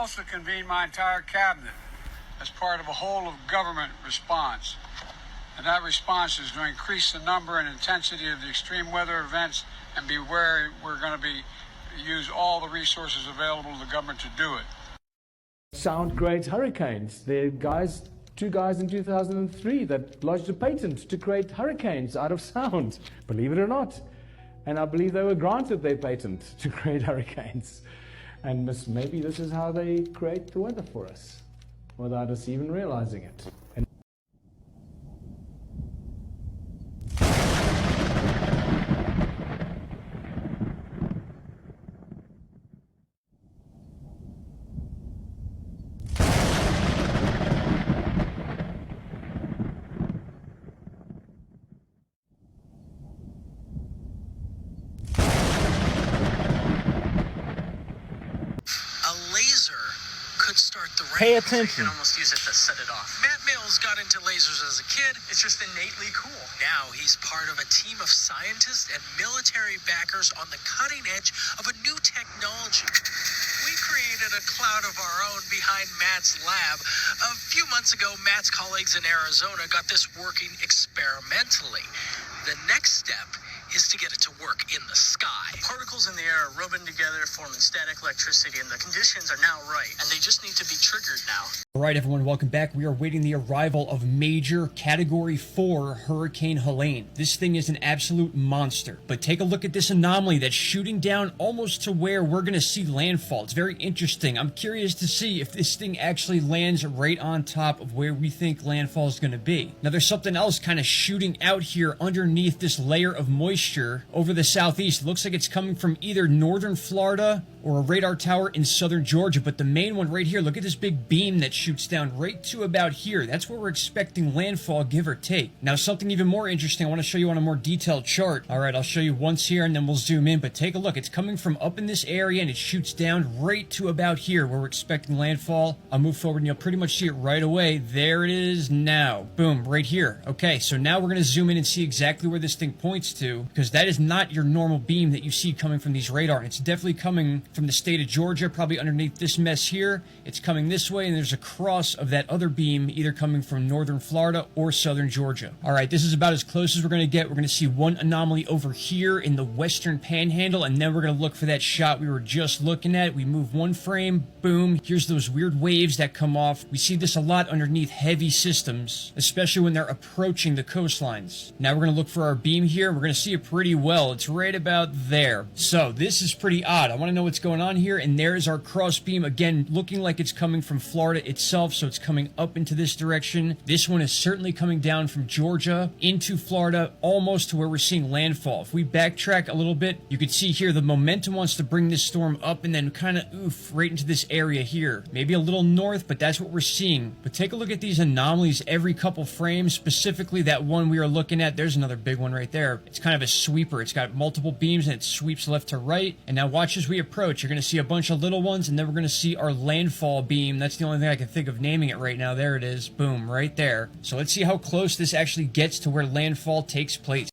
also convened my entire cabinet as part of a whole of government response. And that response is to increase the number and intensity of the extreme weather events and be wary we're going to use all the resources available to the government to do it. Sound creates hurricanes. There are two guys in 2003 that lodged a patent to create hurricanes out of sound, believe it or not. And I believe they were granted their patent to create hurricanes. And maybe this is how they create the weather for us, without us even realizing it. Pay attention. You can almost use it to set it off. Matt Mills got into lasers as a kid. It's just innately cool. Now he's part of a team of scientists and military backers on the cutting edge of a new technology. We created a cloud of our own behind Matt's lab. A few months ago, Matt's colleagues in Arizona got this working experimentally. The next step is to get it to work in the sky. Particles in the air are rubbing together, forming static electricity, and the conditions are now right, and they just need to be triggered now. All right, everyone, welcome back. We are awaiting the arrival of major Category 4 Hurricane Helene. This thing is an absolute monster, but take a look at this anomaly that's shooting down almost to where we're going to see landfall. It's very interesting. I'm curious to see if this thing actually lands right on top of where we think landfall is going to be. Now, there's something else kind of shooting out here underneath this layer of moisture over the southeast. It looks like it's coming from either northern Florida or a radar tower in southern Georgia, but the main one right here, look at this big beam that shoots down right to about here. That's where we're expecting landfall, give or take. Now, something even more interesting, I want to show you on a more detailed chart. All right, I'll show you once here and then we'll zoom in, but take a look. It's coming from up in this area and it shoots down right to about here where we're expecting landfall. I'll move forward and you'll pretty much see it right away. There it is now. Boom, right here. Okay, so now we're going to zoom in and see exactly where this thing points to, because that is not your normal beam that you see coming from these radar. And it's definitely coming from the state of Georgia, probably underneath this mess here. It's coming this way, and there's a cross of that other beam either coming from northern Florida or southern Georgia. All right, this is about as close as we're going to get. We're going to see one anomaly over here in the western panhandle, and then we're going to look for that shot we were just looking at. We move one frame, boom, here's those weird waves that come off. We see this a lot underneath heavy systems, especially when they're approaching the coastlines. Now we're going to look for our beam here, and we're going to see it pretty well. It's right about there. So this is pretty odd. I want to know what's going on here, and there's our cross beam, again, looking like it's coming from Florida itself, so it's coming up into this direction. This one is certainly coming down from Georgia into Florida, almost to where we're seeing landfall. If we backtrack a little bit, you can see here the momentum wants to bring this storm up and then kind of oof right into this area here. Maybe a little north, but that's what we're seeing. But take a look at these anomalies every couple frames, specifically that one we are looking at. There's another big one right there. It's kind of a sweeper. It's got multiple beams and it sweeps left to right. And now watch as we approach. You're going to see a bunch of little ones, and then we're going to see our landfall beam. That's the only thing I can think of naming it right now. There it is. Boom, right there. So let's see how close this actually gets to where landfall takes place.